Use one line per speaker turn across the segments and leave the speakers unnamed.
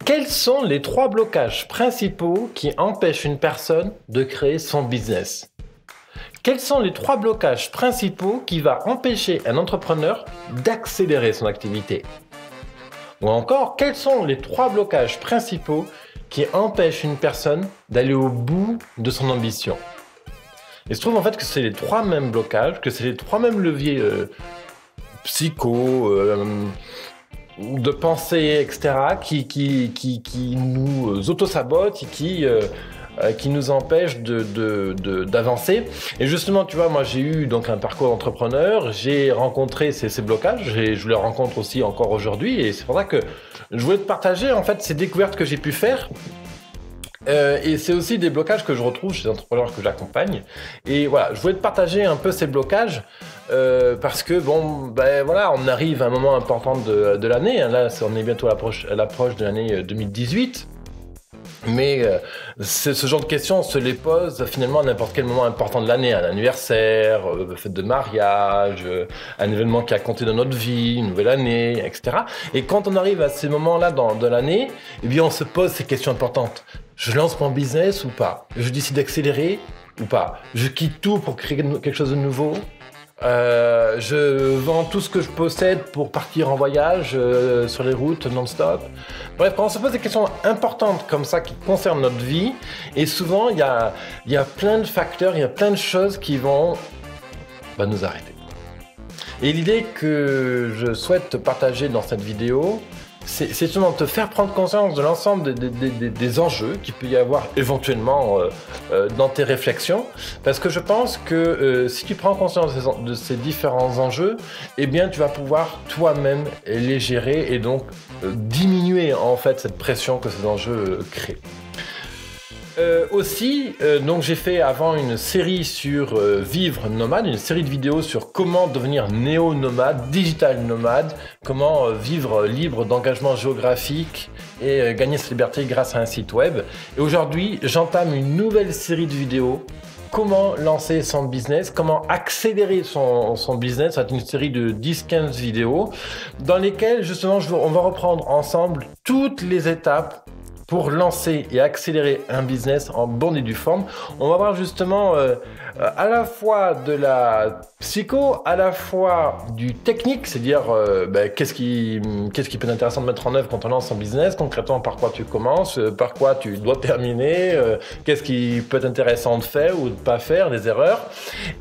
Quels sont les trois blocages principaux qui empêchent une personne de créer son business? Quels sont les trois blocages principaux qui vont empêcher un entrepreneur d'accélérer son activité? Ou encore, quels sont les trois blocages principaux qui empêchent une personne d'aller au bout de son ambition? Il se trouve en fait que c'est les trois mêmes blocages, que c'est les trois mêmes leviers psycho, de pensée, etc., qui nous auto-sabotent et qui nous empêchent d'avancer. Et justement, tu vois, moi j'ai eu donc un parcours d'entrepreneur, j'ai rencontré ces blocages, et je les rencontre aussi encore aujourd'hui, et c'est pour ça que je voulais te partager en fait ces découvertes que j'ai pu faire. Et c'est aussi des blocages que je retrouve chez les entrepreneurs que j'accompagne. Et voilà, je voulais te partager un peu ces blocages parce que bon, ben voilà, on arrive à un moment important de l'année. Hein. Là, on est bientôt à l'approche de l'année 2018. Mais ce genre de questions, on se les pose finalement à n'importe quel moment important de l'année, un anniversaire, fête de mariage, un événement qui a compté dans notre vie, une nouvelle année, etc. Et quand on arrive à ces moments-là de l'année, eh bien on se pose ces questions importantes. Je lance mon business ou pas? Je décide d'accélérer ou pas? Je quitte tout pour créer quelque chose de nouveau? Je vends tout ce que je possède pour partir en voyage sur les routes non-stop. Bref, quand on se pose des questions importantes comme ça qui concernent notre vie, et souvent il y a plein de facteurs, il y a plein de choses qui vont nous arrêter. Et l'idée que je souhaite te partager dans cette vidéo, c'est justement de te faire prendre conscience de l'ensemble des enjeux qu'il peut y avoir éventuellement dans tes réflexions, parce que je pense que si tu prends conscience de ces différents enjeux, eh bien tu vas pouvoir toi-même les gérer et donc diminuer en fait cette pression que ces enjeux créent. Donc j'ai fait avant une série sur vivre nomade, une série de vidéos sur comment devenir néo-nomade, digital nomade, comment vivre libre d'engagement géographique et gagner sa liberté grâce à un site web. Et aujourd'hui, j'entame une nouvelle série de vidéos. Comment lancer son business, comment accélérer son business. C'est une série de 10-15 vidéos dans lesquelles justement on va reprendre ensemble toutes les étapes pour lancer et accélérer un business en bonne et due forme. On va voir justement à la fois de la psycho, à la fois du technique, c'est-à-dire qu'est-ce qui peut être intéressant de mettre en œuvre quand on lance son business, concrètement par quoi tu commences, par quoi tu dois terminer, qu'est-ce qui peut être intéressant de faire ou de pas faire, des erreurs.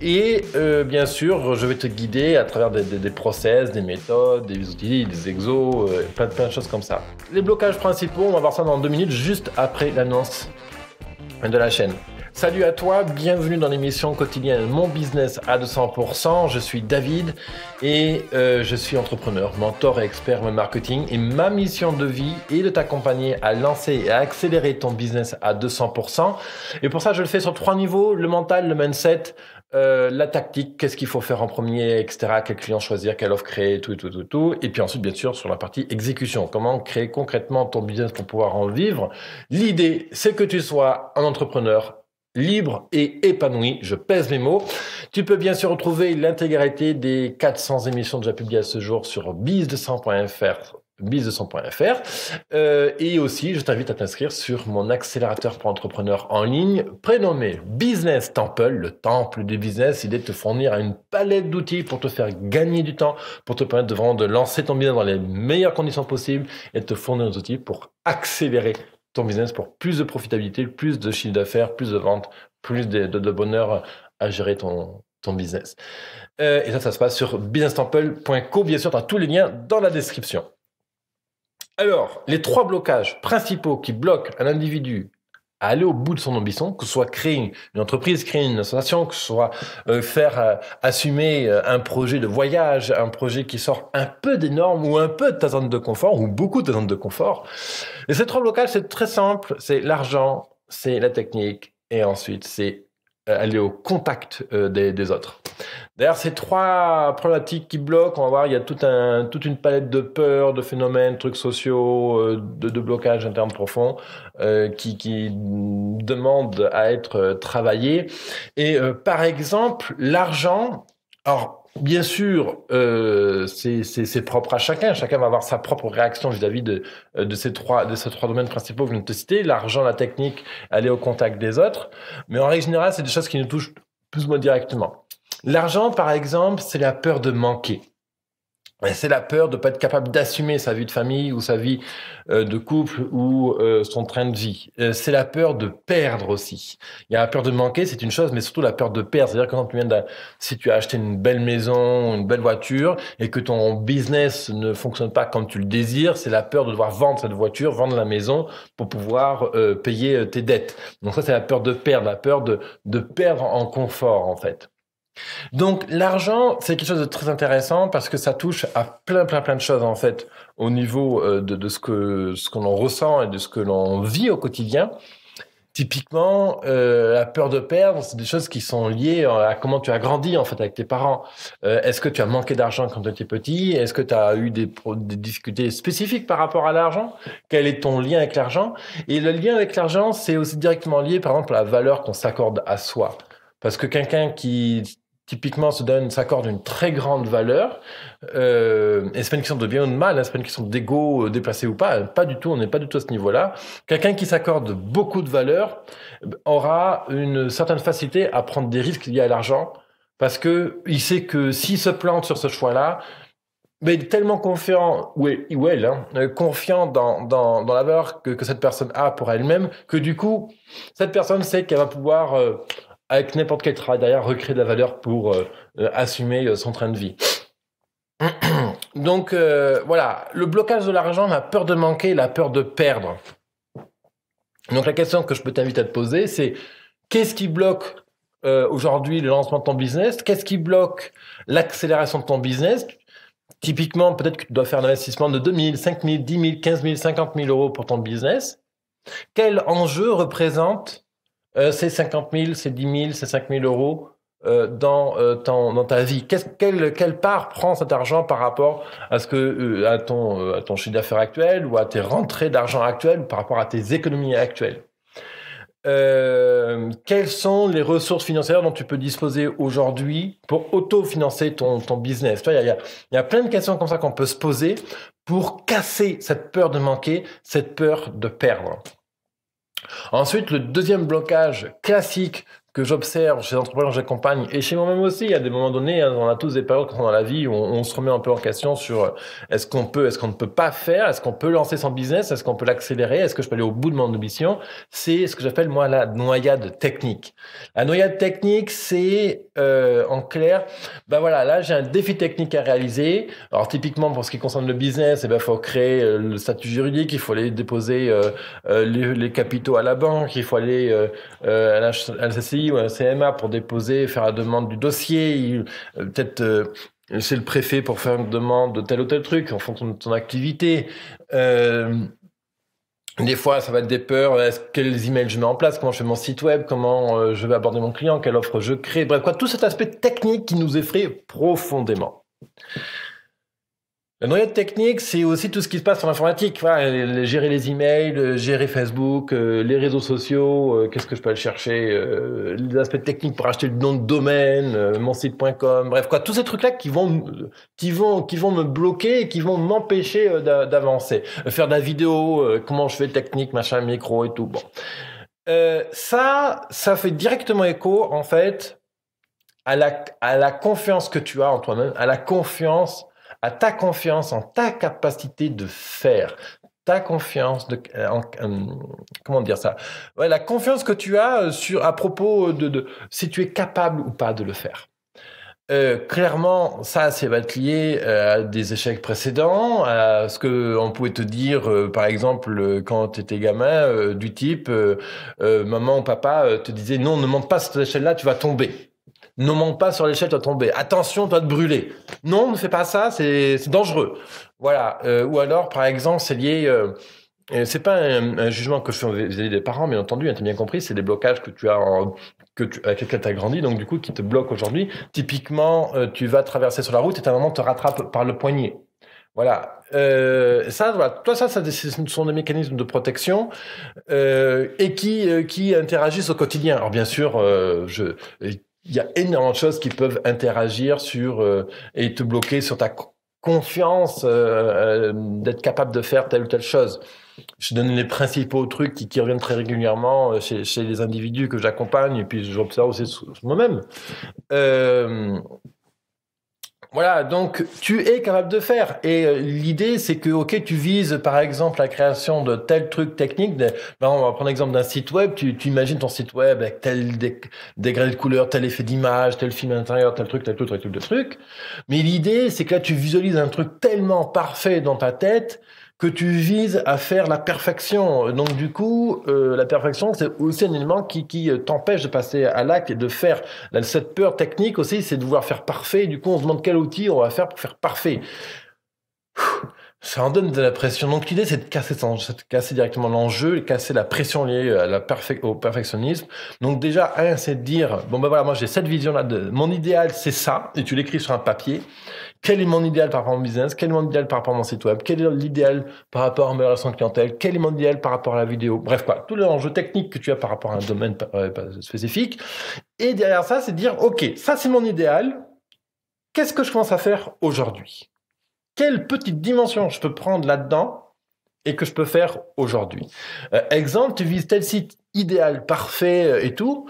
Et bien sûr, je vais te guider à travers des process, des méthodes, des outils, des exos, plein de choses comme ça. Les blocages principaux, on va voir ça dans 2 minutes, juste après l'annonce de la chaîne. Salut à toi, bienvenue dans l'émission quotidienne Mon Business à 200%. Je suis David et je suis entrepreneur, mentor et expert en marketing. Et ma mission de vie est de t'accompagner à lancer et à accélérer ton business à 200%. Et pour ça, je le fais sur 3 niveaux, le mental, le mindset, la tactique, qu'est-ce qu'il faut faire en premier, etc. Quel client choisir, quelle offre créer, tout. Et puis ensuite, bien sûr, sur la partie exécution, comment créer concrètement ton business pour pouvoir en vivre. L'idée, c'est que tu sois un entrepreneur libre et épanoui, je pèse mes mots. Tu peux bien sûr retrouver l'intégralité des 400 émissions déjà publiées à ce jour sur biz200.fr. Et aussi, je t'invite à t'inscrire sur mon accélérateur pour entrepreneurs en ligne, prénommé Business Temple, le temple du business. L'idée de te fournir une palette d'outils pour te faire gagner du temps, pour te permettre de lancer ton business dans les meilleures conditions possibles et de te fournir des outils pour accélérer ton business, pour plus de profitabilité, plus de chiffre d'affaires, plus de ventes, plus de bonheur à gérer ton business. Et ça se passe sur businesstemple.co. Bien sûr, tu as tous les liens dans la description. Alors, les 3 blocages principaux qui bloquent un individu à aller au bout de son ambition, que ce soit créer une entreprise, créer une association, que ce soit assumer un projet de voyage, un projet qui sort un peu des normes ou un peu de ta zone de confort, ou beaucoup de ta zone de confort. Et ces 3 blocages, c'est très simple, c'est l'argent, c'est la technique, et ensuite c'est aller au contact des autres. D'ailleurs, ces 3 problématiques qui bloquent, on va voir, il y a toute une palette de peurs, de phénomènes, trucs sociaux, de blocages internes profonds qui demandent à être travaillés. Et par exemple, l'argent, alors bien sûr, c'est propre à chacun. Chacun va avoir sa propre réaction vis-à-vis de ces trois domaines principaux que je viens de te citer. L'argent, la technique, aller au contact des autres. Mais en règle générale, c'est des choses qui nous touchent plus ou moins directement. L'argent, par exemple, c'est la peur de manquer. C'est la peur de ne pas être capable d'assumer sa vie de famille ou sa vie de couple ou son train de vie. C'est la peur de perdre aussi. Il y a la peur de manquer, c'est une chose, mais surtout la peur de perdre. C'est-à-dire que quand si tu as acheté une belle maison, une belle voiture et que ton business ne fonctionne pas comme tu le désires, c'est la peur de devoir vendre cette voiture, vendre la maison pour pouvoir payer tes dettes. Donc ça, c'est la peur de perdre, la peur de perdre en confort en fait. Donc l'argent, c'est quelque chose de très intéressant parce que ça touche à plein de choses en fait au niveau de ce que l'on ressent et de ce que l'on vit au quotidien. Typiquement, la peur de perdre, c'est des choses qui sont liées à comment tu as grandi en fait avec tes parents. Est-ce que tu as manqué d'argent quand tu étais petit? Est-ce que tu as eu des difficultés spécifiques par rapport à l'argent? Quel est ton lien avec l'argent? Et le lien avec l'argent, c'est aussi directement lié par exemple à la valeur qu'on s'accorde à soi. Parce que quelqu'un qui typiquement s'accorde une très grande valeur, et c'est pas une question de bien ou de mal, hein, c'est pas une question d'ego déplacé ou pas du tout, on n'est pas du tout à ce niveau-là. Quelqu'un qui s'accorde beaucoup de valeur aura une certaine facilité à prendre des risques liés à l'argent, parce que il sait que s'il se plante sur ce choix-là, mais il est tellement confiant, ou elle, hein, confiant dans la valeur que cette personne a pour elle-même, que du coup, cette personne sait qu'elle va pouvoir avec n'importe quel travail derrière, recréer de la valeur pour assumer son train de vie. Donc voilà, le blocage de l'argent, la peur de manquer, la peur de perdre. Donc la question que je peux t'inviter à te poser, c'est qu'est-ce qui bloque aujourd'hui le lancement de ton business? Qu'est-ce qui bloque l'accélération de ton business? Typiquement, peut-être que tu dois faire un investissement de 2 000, 5 000, 10 000, 15 000, 50 000 euros pour ton business. Quel enjeu représente ces 50 000, ces 10 000, ces 5 000 euros dans ta vie? Quelle part prend cet argent par rapport à ce que à ton chiffre d'affaires actuel ou à tes rentrées d'argent actuelles ou par rapport à tes économies actuelles? Quelles sont les ressources financières dont tu peux disposer aujourd'hui pour autofinancer ton business? Il y a plein de questions comme ça qu'on peut se poser pour casser cette peur de manquer, cette peur de perdre. Ensuite, le deuxième blocage classique que j'observe chez les entrepreneurs que j'accompagne et chez moi-même aussi, il y a des moments donnés, hein, on a tous des périodes dans la vie où on se remet un peu en question sur est-ce qu'on ne peut pas faire, est-ce qu'on peut lancer son business, est-ce qu'on peut l'accélérer, est-ce que je peux aller au bout de mon ambition? C'est ce que j'appelle moi la noyade technique. La noyade technique, c'est en clair, ben voilà, là j'ai un défi technique à réaliser. Alors typiquement pour ce qui concerne le business, il faut créer le statut juridique, il faut aller déposer les capitaux à la banque, il faut aller à la CCI ou un CMA pour déposer, faire la demande du dossier, peut-être chez le préfet pour faire une demande de tel ou tel truc en fonction de ton activité. Des fois, ça va être des peurs. Quels emails je mets en place? Comment je fais mon site web? Comment je vais aborder mon client? Quelle offre je crée? Bref, tout cet aspect technique qui nous effraie profondément. La noyade technique, c'est aussi tout ce qui se passe sur l'informatique. Voilà, gérer les emails, gérer Facebook, les réseaux sociaux, qu'est-ce que je peux aller chercher, les aspects techniques pour acheter le nom de domaine, mon site.com, bref, tous ces trucs-là qui vont me bloquer et qui vont m'empêcher d'avancer. Faire de la vidéo, comment je fais technique, machin, micro et tout. Bon. Ça fait directement écho, en fait, à la confiance que tu as en toi-même, à ta confiance en ta capacité de faire, ta confiance comment dire ça? Ouais, la confiance que tu as à propos de si tu es capable ou pas de le faire. Clairement, ça va être lié à des échecs précédents, à ce que on pouvait te dire, par exemple, quand tu étais gamin, du type, maman ou papa te disait non, ne monte pas cette échelle-là, tu vas tomber. Ne monte pas sur l'échelle, tu vas tomber. Attention, tu vas te brûler. Non, ne fais pas ça, c'est dangereux. Voilà. Ou alors, par exemple, c'est lié. C'est pas un jugement que je fais vis-à-vis des parents, bien entendu. Tu as bien compris, c'est des blocages que tu as avec lesquels tu as grandi, donc du coup qui te bloquent aujourd'hui. Typiquement, tu vas traverser sur la route et ta maman te rattrape par le poignet. Voilà. Ça, voilà. Toi, ça, ce sont des mécanismes de protection et qui interagissent au quotidien. Alors bien sûr, il y a énormément de choses qui peuvent interagir et te bloquer sur ta confiance d'être capable de faire telle ou telle chose. Je donne les principaux trucs qui reviennent très régulièrement chez les individus que j'accompagne, et puis j'observe aussi sur moi-même. Voilà, donc tu es capable de faire. Et l'idée, c'est que, ok, tu vises par exemple la création de tel truc technique. On va prendre l'exemple d'un site web. Tu imagines ton site web avec tel degré de couleur, tel effet d'image, tel film intérieur, tel truc, tel truc, tel truc, tel truc. Mais l'idée, c'est que là, tu visualises un truc tellement parfait dans ta tête que tu vises à faire la perfection. Donc du coup, la perfection, c'est aussi un élément qui t'empêche de passer à l'acte et de faire. Cette peur technique aussi, c'est de vouloir faire parfait. Du coup, on se demande quel outil on va faire pour faire parfait. Ça en donne de la pression. Donc l'idée, c'est de casser directement l'enjeu, et casser la pression liée au perfectionnisme. Donc déjà, c'est de dire, bon ben voilà, moi j'ai cette vision-là, mon idéal c'est ça, et tu l'écris sur un papier. Quel est mon idéal par rapport à mon business? Quel est mon idéal par rapport à mon site web? Quel est l'idéal par rapport à mes relations clientèle? Quel est mon idéal par rapport à la vidéo? Bref, quoi, tous les enjeux techniques que tu as par rapport à un domaine spécifique. Et derrière ça, c'est de dire, ok, ça c'est mon idéal. Qu'est-ce que je commence à faire aujourd'hui? Quelle petite dimension je peux prendre là-dedans et que je peux faire aujourd'hui? Exemple, tu vises tel site idéal, parfait et tout.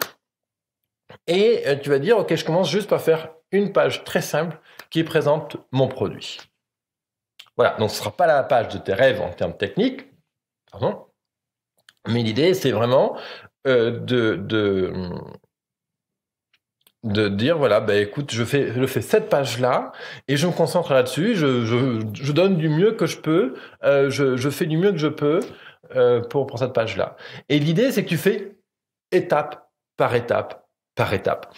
Et tu vas dire, ok, je commence juste par faire une page très simple qui présente mon produit. Voilà, donc ce ne sera pas la page de tes rêves en termes techniques, pardon, mais l'idée, c'est vraiment de dire, voilà, bah, écoute, je fais cette page-là et je me concentre là-dessus, je donne du mieux que je peux, je fais du mieux que je peux pour cette page-là. Et l'idée, c'est que tu fais étape par étape par étape.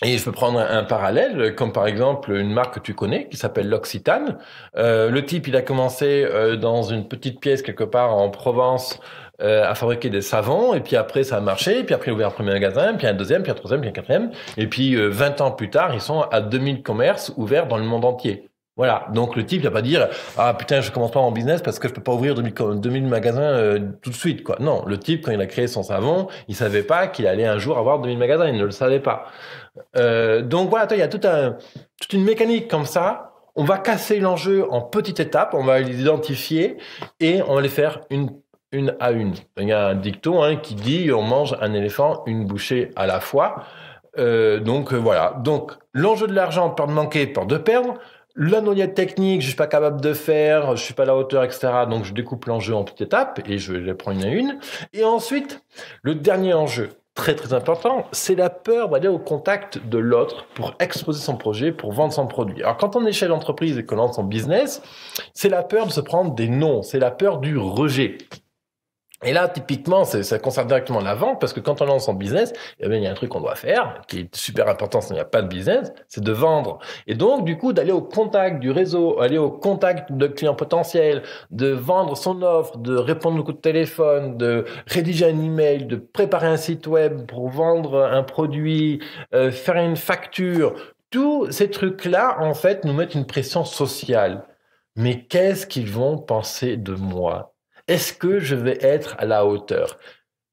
Et je peux prendre un parallèle, comme par exemple une marque que tu connais, qui s'appelle L'Occitane. Le type, il a commencé dans une petite pièce quelque part en Provence à fabriquer des savons, et puis après ça a marché, puis après il a ouvert un premier magasin, puis un deuxième, puis un troisième, puis un quatrième, et puis 20 ans plus tard, ils sont à 2000 commerces ouverts dans le monde entier. Voilà, donc le type, il va pas dire « Ah putain, je commence pas mon business parce que je peux pas ouvrir 2000 magasins tout de suite. » quoi. Non, le type, quand il a créé son savon, il savait pas qu'il allait un jour avoir 2000 magasins, il ne le savait pas. Donc voilà, il y a toute une mécanique comme ça. On va casser l'enjeu en petites étapes, on va les identifier et on va les faire une à une. Il y a un dicton qui dit « On mange un éléphant une bouchée à la fois ». Donc voilà, donc l'enjeu de l'argent, peur de manquer, peur de perdre. La noyade technique, je suis pas capable de faire, je suis pas à la hauteur, etc. Donc je découpe l'enjeu en petites étapes et je les prends une à une. Et ensuite, le dernier enjeu, très très important, c'est la peur d'aller au contact de l'autre pour exposer son projet, pour vendre son produit. Alors quand on est chef d'entreprise et qu'on lance son business, c'est la peur de se prendre des noms, c'est la peur du rejet. Et là, typiquement, ça concerne directement la vente, parce que quand on lance son business, eh bien, il y a un truc qu'on doit faire, qui est super important s'il n'y a pas de business, c'est de vendre. Et donc, du coup, d'aller au contact du réseau, aller au contact de clients potentiels, de vendre son offre, de répondre au coup de téléphone, de rédiger un email, de préparer un site web pour vendre un produit, faire une facture. Tous ces trucs-là, en fait, nous mettent une pression sociale. Mais qu'est-ce qu'ils vont penser de moi? Est-ce que je vais être à la hauteur?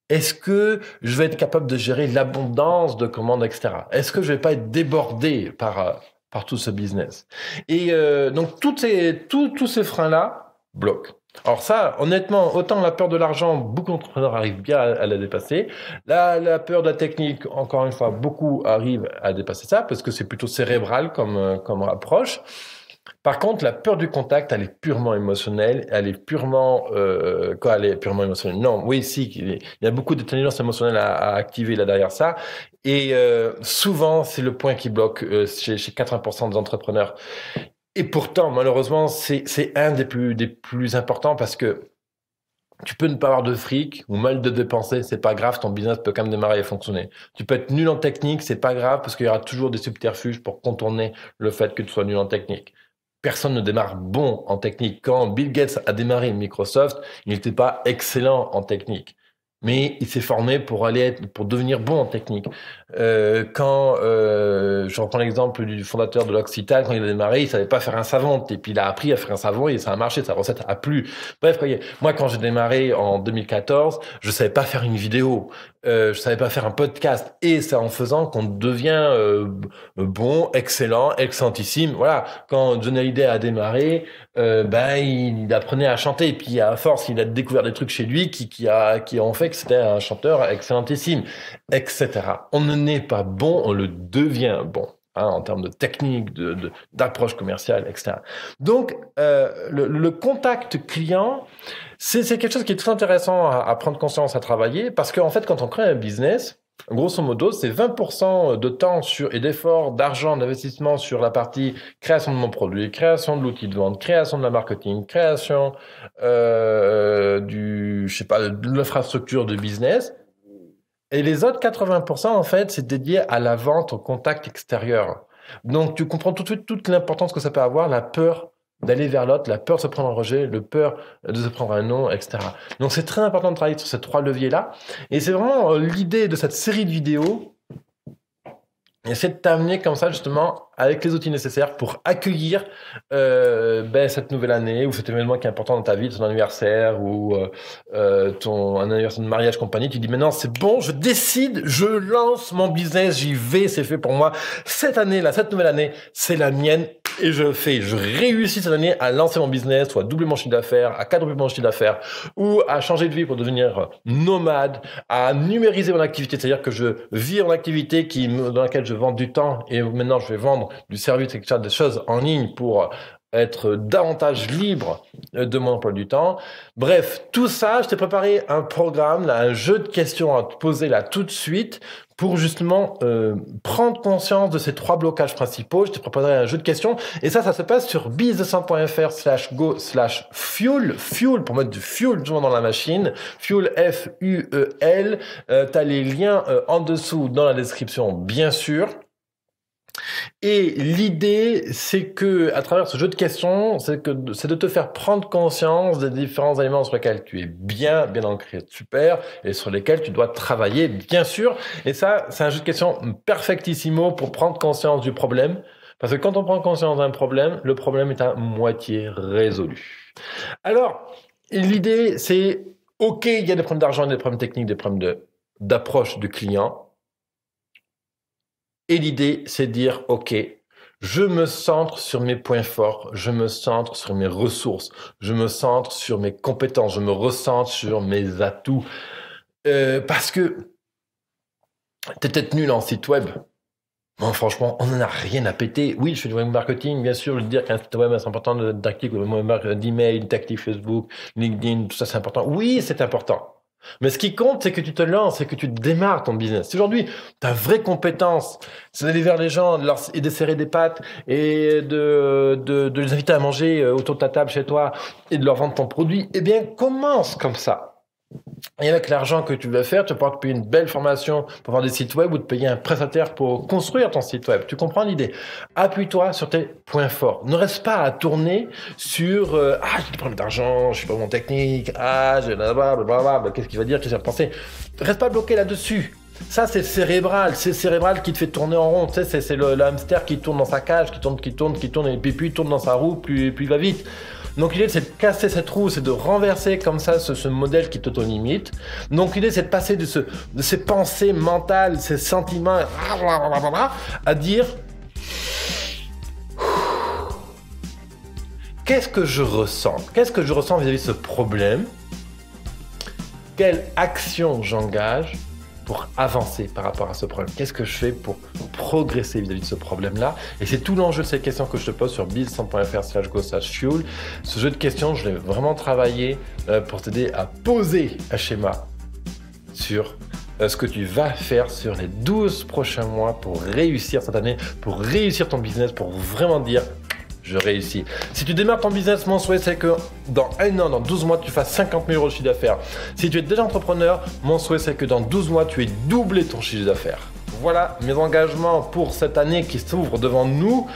Est-ce que je vais être capable de gérer l'abondance de commandes, etc.? Est-ce que je vais pas être débordé par tout ce business? Et donc, tous ces freins-là bloquent. Alors ça, honnêtement, autant la peur de l'argent, beaucoup d'entrepreneurs arrivent bien à la dépasser. La peur de la technique, encore une fois, beaucoup arrivent à dépasser ça, parce que c'est plutôt cérébral comme approche. Par contre, la peur du contact, elle est purement émotionnelle. Elle est purement... elle est purement émotionnelle? Non, oui, si. Il y a beaucoup d'intelligence émotionnelle à activer là derrière ça. Et souvent, c'est le point qui bloque chez 80% des entrepreneurs. Et pourtant, malheureusement, c'est un des plus importants, parce que tu peux ne pas avoir de fric ou mal de dépenser, c'est pas grave, ton business peut quand même démarrer et fonctionner. Tu peux être nul en technique, c'est pas grave, parce qu'il y aura toujours des subterfuges pour contourner le fait que tu sois nul en technique. Personne ne démarre bon en technique. Quand Bill Gates a démarré Microsoft, il n'était pas excellent en technique, mais il s'est formé pour devenir bon en technique. Je reprends l'exemple du fondateur de l'Occitane, quand il a démarré, il savait pas faire un savon, et puis il a appris à faire un savon et ça a marché, sa recette a plu. Bref, moi quand j'ai démarré en 2014, je savais pas faire une vidéo. je savais pas faire un podcast, et c'est en faisant qu'on devient bon, excellentissime. Voilà, quand Johnny Hallyday a démarré, il apprenait à chanter, et puis à force, il a découvert des trucs chez lui qui ont fait que c'était un chanteur excellentissime, etc. On ne naît pas bon, on le devient bon. En termes de technique, d'approche commerciale, etc. Donc, le contact client, c'est quelque chose qui est très intéressant à prendre conscience, à travailler, parce qu'en fait, quand on crée un business, grosso modo, c'est 20% de temps et d'efforts, d'argent, d'investissement sur la partie création de mon produit, création de l'outil de vente, création de la marketing, création de l'infrastructure de business. Et les autres 80%, en fait, c'est dédié à la vente, au contact extérieur. Donc, tu comprends tout de suite toute l'importance que ça peut avoir, la peur d'aller vers l'autre, la peur de se prendre un rejet, la peur de se prendre un non, etc. Donc, c'est très important de travailler sur ces 3 leviers-là. Et c'est vraiment l'idée de cette série de vidéos, et c'est de t'amener comme ça, justement, avec les outils nécessaires pour accueillir cette nouvelle année ou cet événement qui est important dans ta vie, ton anniversaire ou un anniversaire de mariage, compagnie. Tu dis maintenant, c'est bon, je décide, je lance mon business, j'y vais, c'est fait pour moi. Cette année-là, cette nouvelle année, c'est la mienne. Et je réussis cette année à lancer mon business, ou à doubler mon chiffre d'affaires, à quadrupler mon chiffre d'affaires, ou à changer de vie pour devenir nomade, à numériser mon activité, c'est-à-dire que je vis en activité dans laquelle je vends du temps, et maintenant je vais vendre du service, etc., des choses en ligne pour être davantage libre de mon emploi du temps. Bref, tout ça, je t'ai préparé un programme, là, un jeu de questions à te poser là tout de suite pour justement prendre conscience de ces 3 blocages principaux. Je t'ai préparé un jeu de questions et ça se passe sur business200.fr/go/fuel, fuel pour mettre du fuel toujours dans la machine, fuel F-U-E-L. T'as les liens en dessous dans la description, bien sûr. Et l'idée, c'est que, à travers ce jeu de questions, c'est de te faire prendre conscience des différents éléments sur lesquels tu es bien ancré, super, et sur lesquels tu dois travailler, bien sûr. Et ça, c'est un jeu de questions perfectissimo pour prendre conscience du problème. Parce que quand on prend conscience d'un problème, le problème est à moitié résolu. Alors, l'idée, c'est, OK, il y a des problèmes d'argent, des problèmes techniques, des problèmes d'approche du client. Et l'idée, c'est de dire, OK, je me centre sur mes points forts, je me centre sur mes ressources, je me centre sur mes compétences, je me recentre sur mes atouts. Parce que t'es peut-être nul en site web. Bon, franchement, on n'en a rien à péter. Oui, je fais du web marketing, bien sûr, je veux dire qu'un site web, c'est important d'email, tactique Facebook, LinkedIn, tout ça, c'est important. Oui, c'est important. Mais ce qui compte, c'est que tu te lances, c'est que tu démarres ton business. Si aujourd'hui, ta vraie compétence, c'est d'aller vers les gens et de serrer des pattes et de les inviter à manger autour de ta table chez toi et de leur vendre ton produit, eh bien, commence comme ça. Et avec l'argent que tu vas faire, tu vas pouvoir te payer une belle formation pour avoir des sites web ou te payer un prestataire pour construire ton site web. Tu comprends l'idée? Appuie-toi sur tes points forts. Ne reste pas à tourner sur j'ai des problèmes d'argent, je suis pas bon technique, blablabla, qu'est-ce qu'il va dire, qu'est-ce qu'il va penser. Reste pas bloqué là-dessus. Ça, c'est cérébral qui te fait tourner en rond. Tu sais, c'est le hamster qui tourne dans sa cage, qui tourne, et puis il tourne dans sa roue, puis il va vite. Donc l'idée, c'est de casser cette roue, c'est de renverser comme ça ce modèle qui t'auto-limite. Donc l'idée, c'est de passer de ces pensées mentales, ces sentiments, à dire qu'est-ce que je ressens? Qu'est-ce que je ressens vis-à-vis de ce problème? Quelle action j'engage pour avancer par rapport à ce problème? Qu'est-ce que je fais pour progresser vis-à-vis de ce problème-là? Et c'est tout l'enjeu de ces questions que je te pose sur business200.fr/go/fuel. Ce jeu de questions, je l'ai vraiment travaillé pour t'aider à poser un schéma sur ce que tu vas faire sur les 12 prochains mois pour réussir cette année, pour réussir ton business, pour vraiment dire je réussis. Si tu démarres ton business, mon souhait, c'est que dans 1 an, dans 12 mois, tu fasses 50 000 € de chiffre d'affaires. Si tu es déjà entrepreneur, mon souhait, c'est que dans 12 mois, tu aies doublé ton chiffre d'affaires. Voilà mes engagements pour cette année qui s'ouvre devant nous.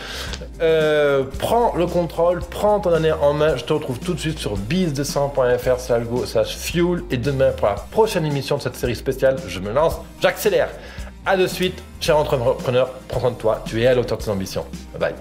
Prends le contrôle, prends ton année en main. Je te retrouve tout de suite sur biz200.fr/go/fuel. Et demain, pour la prochaine émission de cette série spéciale, je me lance, j'accélère. À de suite, cher entrepreneur, prends soin de toi, tu es à la hauteur de tes ambitions. Bye bye.